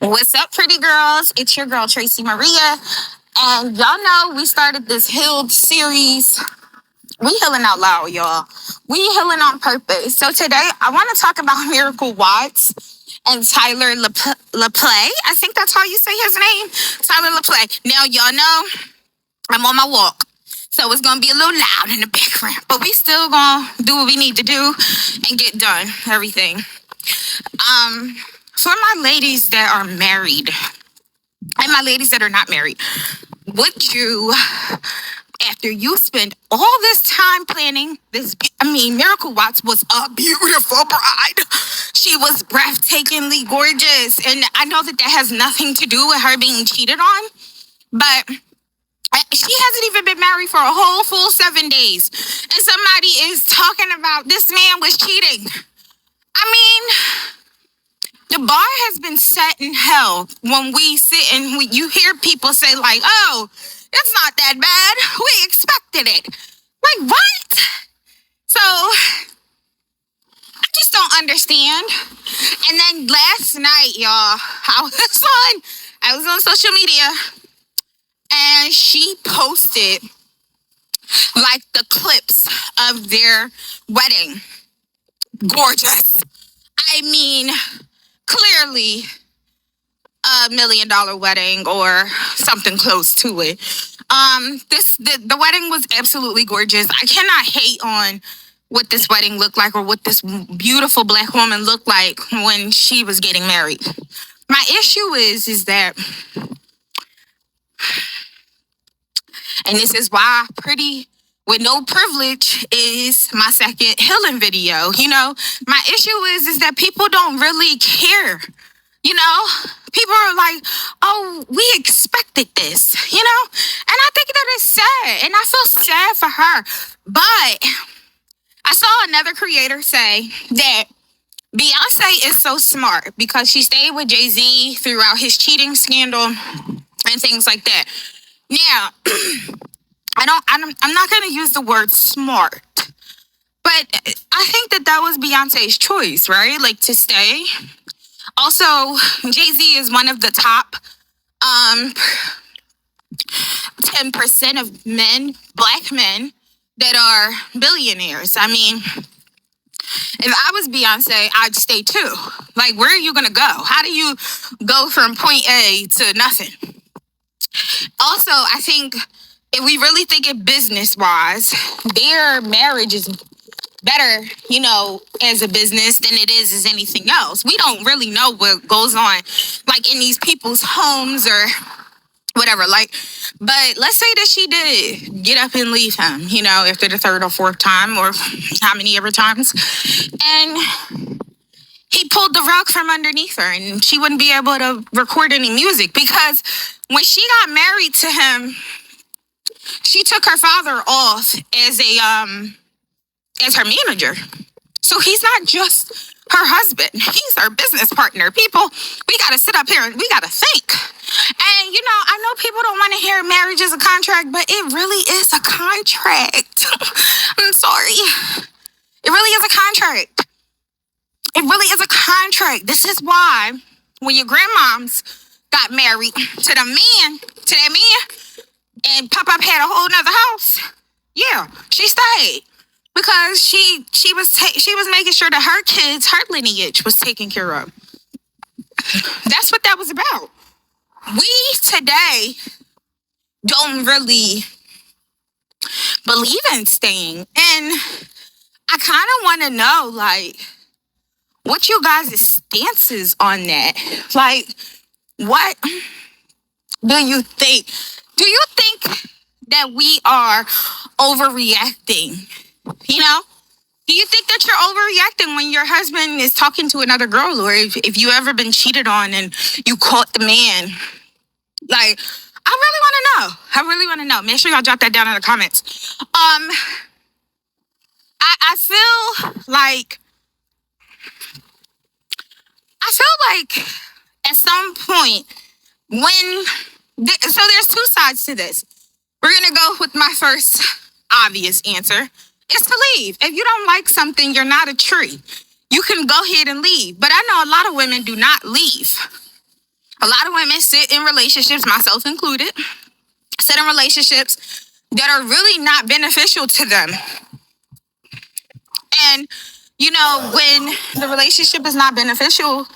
What's up, pretty girls? It's your girl, Tracy Maria. And y'all know we started this healed series. We healing out loud, y'all. We healing on purpose. So today, I want to talk about Miracle Watts and Tyler LaPlay. I think that's how you say his name. Tyler LaPlay. Now, y'all know I'm on my walk. So it's going to be a little loud in the background. But we still going to do what we need to do and get done. Everything. For my ladies that are married and my ladies that are not married, would you, after you spend all this time planning this, Miracle Watts was a beautiful bride. She was breathtakingly gorgeous. And I know that has nothing to do with her being cheated on, but she hasn't even been married for a whole full 7 days. And somebody is talking about this man was cheating. I mean, the bar has been set in hell when we sit and you hear people say like, oh, it's not that bad. We expected it. Like, what? So I just don't understand. And then last night, y'all, I was on social media and she posted like the clips of their wedding. Gorgeous. I mean, clearly $1 million wedding or something close to it. The wedding was absolutely gorgeous. I cannot hate on what this wedding looked like or what this beautiful black woman looked like when she was getting married. My issue is that, and this is why Pretty with No Privilege is my second healing video. You know, my issue is that people don't really care. You know, people are like, oh, we expected this, you know? And I think that is sad. And I feel sad for her. But I saw another creator say that Beyonce is so smart because she stayed with Jay-Z throughout his cheating scandal and things like that. Now, I'm not going to use the word smart, but I think that was Beyonce's choice, right? Like to stay. Also, Jay-Z is one of the top 10% of men, black men, that are billionaires. I mean, if I was Beyonce, I'd stay too. Like, where are you going to go? How do you go from point A to nothing? Also, I think if we really think it business-wise, their marriage is better, you know, as a business than it is as anything else. We don't really know what goes on, like, in these people's homes or whatever. Like, but let's say that she did get up and leave him, you know, after the third or fourth time or how many ever times. And he pulled the rug from underneath her and she wouldn't be able to record any music because when she got married to him, she took her father off as her manager. So he's not just her husband. He's her business partner. People, we got to sit up here and we got to think. And, you know, I know people don't want to hear marriage is a contract, but it really is a contract. I'm sorry. It really is a contract. It really is a contract. This is why when your grandmoms got married to that man, and Pop-Up had a whole nother house, yeah, she stayed. Because she was making sure that her kids, her lineage was taken care of. That's what that was about. We today don't really believe in staying. And I kind of want to know, like, what you guys' stances on that. Like, what do you think? Do you think that we are overreacting? You know, do you think that you're overreacting when your husband is talking to another girl, or if you ever been cheated on and you caught the man? Like, I really want to know. Make sure y'all drop that down in the comments. I feel like at some point so there's two sides to this. We're gonna go with my first obvious answer. Is to leave. If you don't like something, you're not a tree. You can go ahead and leave. But I know a lot of women do not leave. A lot of women sit in relationships, myself included, sit in relationships that are really not beneficial to them. And, when the relationship is not beneficial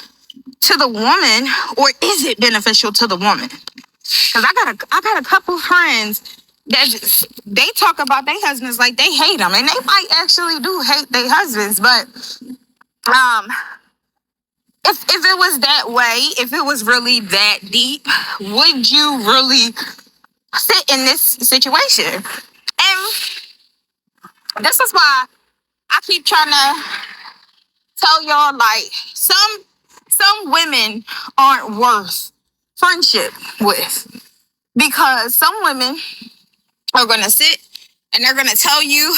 to the woman, or is it beneficial to the woman? Because I got a couple friends that they talk about their husbands like they hate them, and they might actually do hate their husbands. But um, if it was that way, if it was really that deep, would you really sit in this situation? And this is why I keep trying to tell y'all, like, some women aren't worth friendship with, because some women are gonna sit and they're gonna tell you,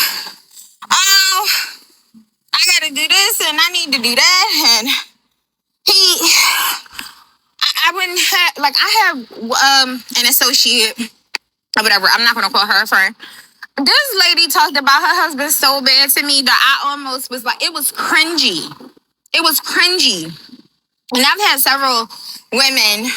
oh, I gotta do this and I need to do that, and I wouldn't have, like, I have an associate or whatever. I'm not gonna call her a friend. This lady talked about her husband so bad to me that I almost was like, it was cringy. It was cringy. And I've had several women,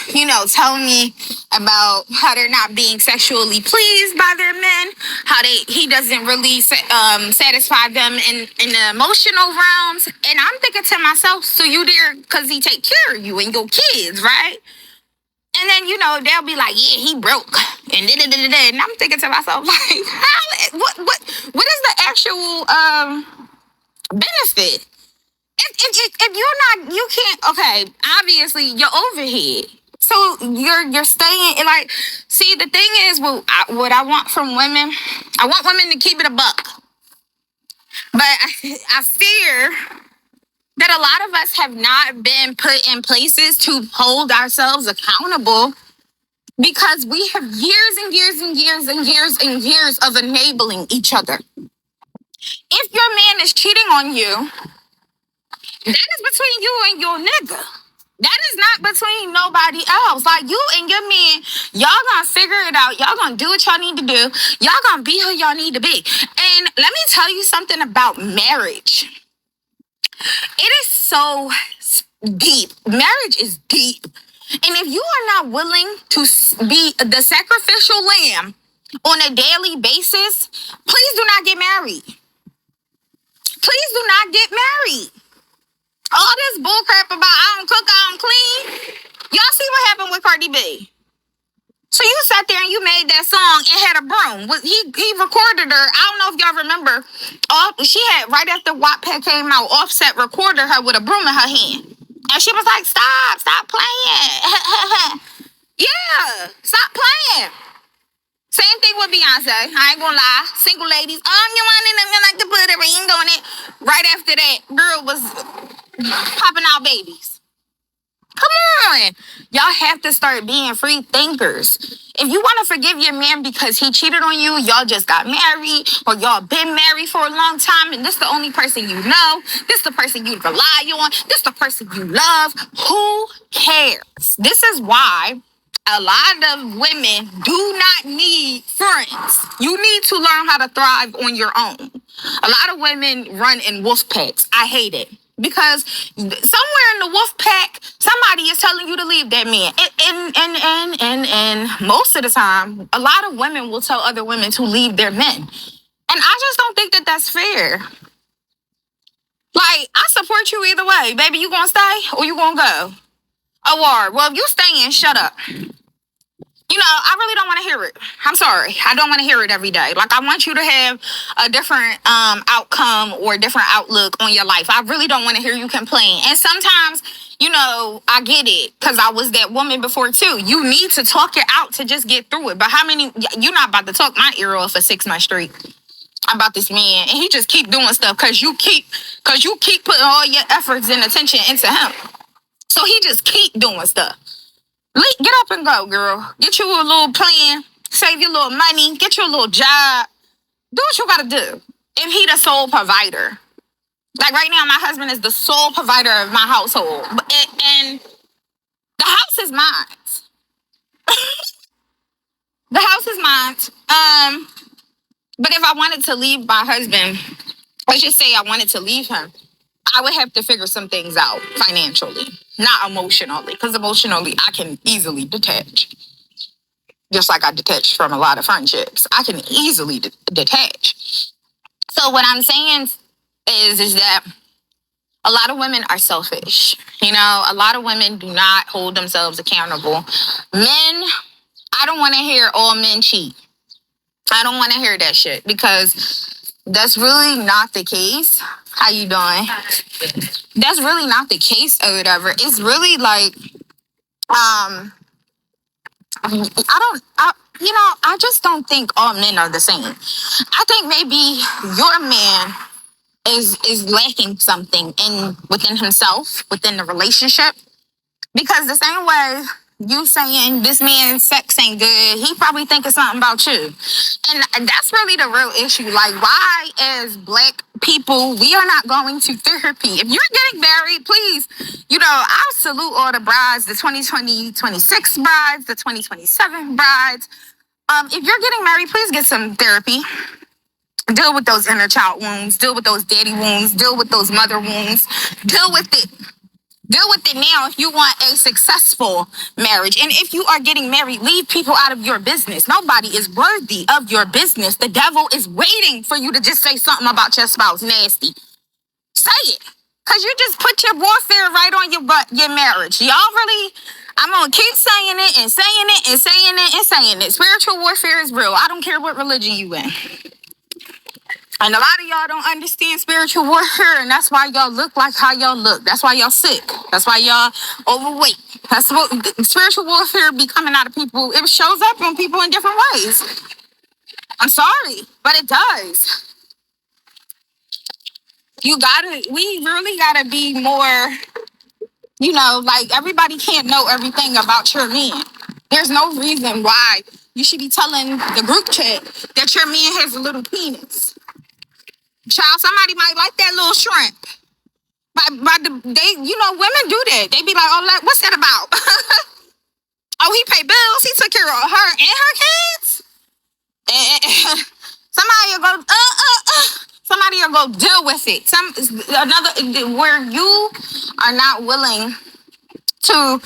tell me about how they're not being sexually pleased by their men, how he doesn't really satisfy them in the emotional realms. And I'm thinking to myself, so you there because he take care of you and your kids, right? And then, they'll be like, yeah, he broke. And da-da-da-da-da. And I'm thinking to myself, like, what is the actual benefit? If you're not, you can't, okay, obviously you're overhead. So you're staying, like, see, the thing is, what I want from women, I want women to keep it a buck. But I fear that a lot of us have not been put in places to hold ourselves accountable, because we have years and years and years and years and years of enabling each other. If your man is cheating on you, that is between you and your nigga. That is not between nobody else. Like, you and your man, y'all gonna figure it out. Y'all gonna do what y'all need to do. Y'all gonna be who y'all need to be. And let me tell you something about marriage. It is so deep. Marriage is deep. And if you are not willing to be the sacrificial lamb on a daily basis, please do not get married. Please do not get married. All this bullcrap about I don't cook, I don't clean. Y'all see what happened with Cardi B. So you sat there and you made that song and had a broom. He recorded her. I don't know if y'all remember. She had, right after Wattpad came out, Offset recorded her with a broom in her hand. And she was like, stop playing. Yeah, stop playing. Same thing with Beyonce. I ain't gonna lie. Single ladies, you want it, like to put a ring on it. Right after that, girl was popping out babies. Come on. Y'all have to start being free thinkers. If you want to forgive your man because he cheated on you, y'all just got married, or y'all been married for a long time, and this the only person you know, this the person you rely on, this the person you love, who cares? This is why a lot of women do not need friends. You need to learn how to thrive on your own. A lot of women run in wolf packs. I hate it. Because somewhere in the wolf pack, somebody is telling you to leave that man. And most of the time, a lot of women will tell other women to leave their men. And I just don't think that that's fair. Like, I support you either way. Baby, you gonna stay or you gonna go? Oh, well, if you staying, shut up. I really don't want to hear it. I'm sorry. I don't want to hear it every day. Like, I want you to have a different outcome or a different outlook on your life. I really don't want to hear you complain. And sometimes, I get it, because I was that woman before too. You need to talk it out to just get through it. But how many, you're not about to talk my ear off for 6 months straight about this man, and he just keep doing stuff because you keep putting all your efforts and attention into him. So he just keep doing stuff. Get up and go, girl. Get you a little plan. Save your little money. Get you a little job. Do what you gotta do. If he the sole provider. Like, right now, my husband is the sole provider of my household. And the house is mine. The house is mine. But if I wanted to leave my husband, let's just say I wanted to leave him, I would have to figure some things out financially, not emotionally, because emotionally I can easily detach. Just like I detach from a lot of friendships, I can easily detach. So what I'm saying is that a lot of women are selfish. You know, a lot of women do not hold themselves accountable. Men, I don't want to hear all men cheat. I don't want to hear that shit because that's really not the case. How you doing? That's really not the case or whatever. It's really like, I just don't think all men are the same. I think maybe your man is lacking something within himself, within the relationship. Because the same way you saying this man's sex ain't good, he probably thinking something about you. And that's really the real issue. Like, why, as black people, we are not going to therapy? If you're getting married, please, I'll salute all the brides, the 2026 brides, the 2027 brides. If you're getting married, please get some therapy. Deal with those inner child wounds, deal with those daddy wounds, deal with those mother wounds, deal with it. Deal with it now if you want a successful marriage. And if you are getting married, leave people out of your business. Nobody is worthy of your business. The devil is waiting for you to just say something about your spouse nasty. Say it. Because you just put your warfare right on your marriage. Y'all really, I'm going to keep saying it and saying it and saying it and saying it. Spiritual warfare is real. I don't care what religion you in. And a lot of y'all don't understand spiritual warfare, and that's why y'all look like how y'all look. That's why y'all sick. That's why y'all overweight. That's what spiritual warfare be coming out of people. It shows up on people in different ways. I'm sorry, but it does. We really gotta be more, like everybody can't know everything about your man. There's no reason why you should be telling the group chat that your man has a little penis. Child, somebody might like that little shrimp. Women do that. They be like, oh, what's that about? Oh, he paid bills. He took care of her and her kids. And somebody will go, somebody will go deal with it. Where you are not willing to,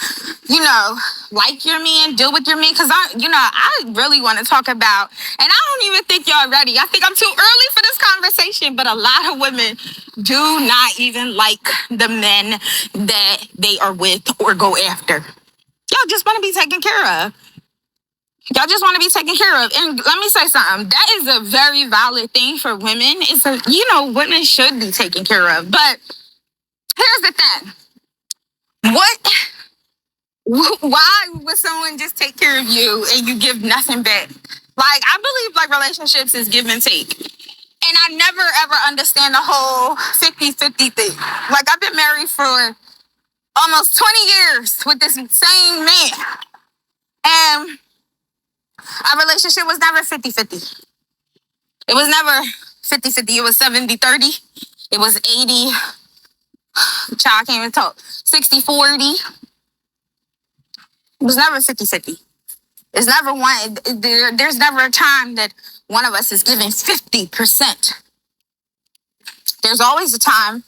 like your man, deal with your man. Because I really want to talk about, and I don't even think y'all ready. I think I'm too early for this conversation, but a lot of women do not even like the men that they are with or go after. Y'all just want to be taken care of. Y'all just want to be taken care of. And let me say something. That is a very valid thing for women. Women should be taken care of. But here's the thing. Why would someone just take care of you and you give nothing back? Like, I believe like relationships is give and take. And I never ever understand the whole 50-50 thing. Like, I've been married for almost 20 years with this same man. And our relationship was never 50-50. It was never 50-50. It was 70-30. It was 80. Child, I can't even talk. 60-40. It was never 50-50. It's never one. There's never a time that one of us is giving 50%. There's always a time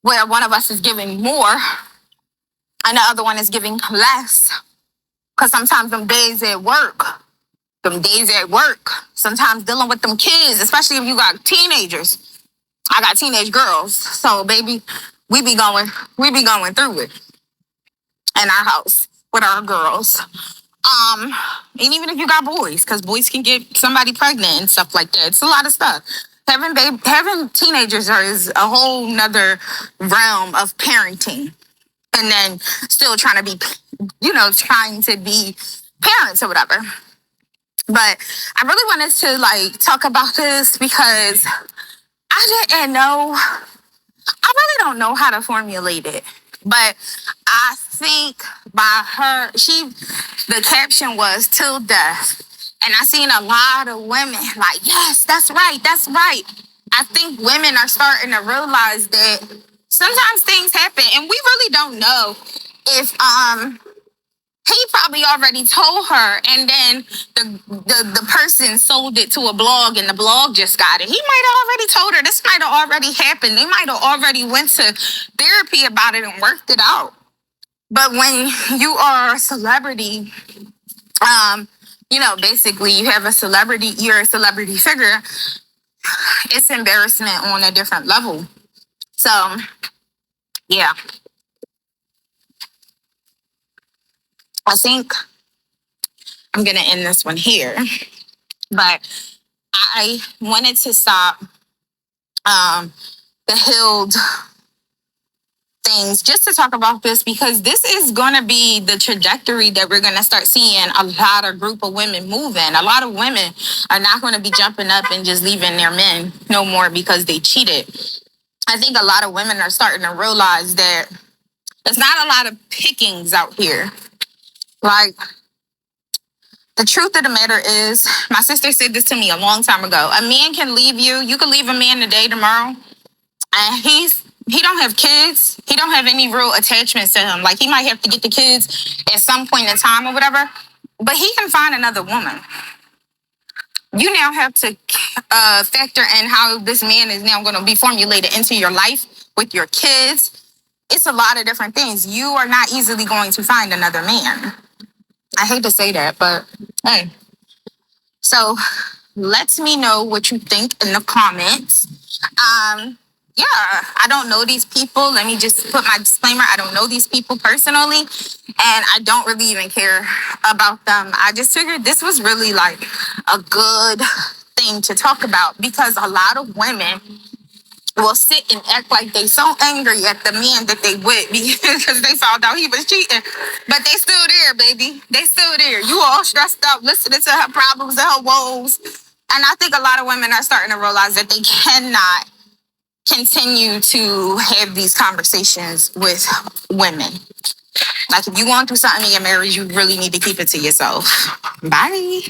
where one of us is giving more and the other one is giving less. Because sometimes sometimes dealing with them kids, especially if you got teenagers. I got teenage girls. So baby, we be going through it in our house with our girls. And even if you got boys, because boys can get somebody pregnant and stuff like that. It's a lot of stuff. Having teenagers is a whole nother realm of parenting. And then still trying to be parents or whatever. But I really wanted to talk about this because I didn't know. I really don't know how to formulate it. But I think by her, the caption was "till death," and I seen a lot of women like, yes, that's right, that's right. I think women are starting to realize that sometimes things happen, and we really don't know if He probably already told her, and then the person sold it to a blog, and the blog just got it. He might have already told her. This might have already happened. They might have already went to therapy about it and worked it out. But when you are a celebrity, um, basically you have a celebrity, you're a celebrity figure, it's embarrassment on a different level. So, yeah, I think I'm going to end this one here. But I wanted to stop the Hild things just to talk about this, because this is going to be the trajectory that we're going to start seeing a lot of group of women moving. A lot of women are not going to be jumping up and just leaving their men no more because they cheated. I think a lot of women are starting to realize that there's not a lot of pickings out here. Like, the truth of the matter is, my sister said this to me a long time ago. A man can leave you. You can leave a man today, tomorrow, and he don't have kids. He don't have any real attachments to him. Like, he might have to get the kids at some point in time or whatever, but he can find another woman. You now have to factor in how this man is now going to be formulated into your life with your kids. It's a lot of different things. You are not easily going to find another man. I hate to say that, but hey. So let me know what you think in the comments. Yeah, I don't know these people. Let me just put my disclaimer. I don't know these people personally, and I don't really even care about them. I just figured this was really like a good thing to talk about, because a lot of women will sit and act like they so angry at the man that they with because they found out he was cheating. But they still there, baby. They still there. You all stressed out listening to her problems and her woes. And I think a lot of women are starting to realize that they cannot continue to have these conversations with women. Like, if you want to do something in your marriage, you really need to keep it to yourself. Bye.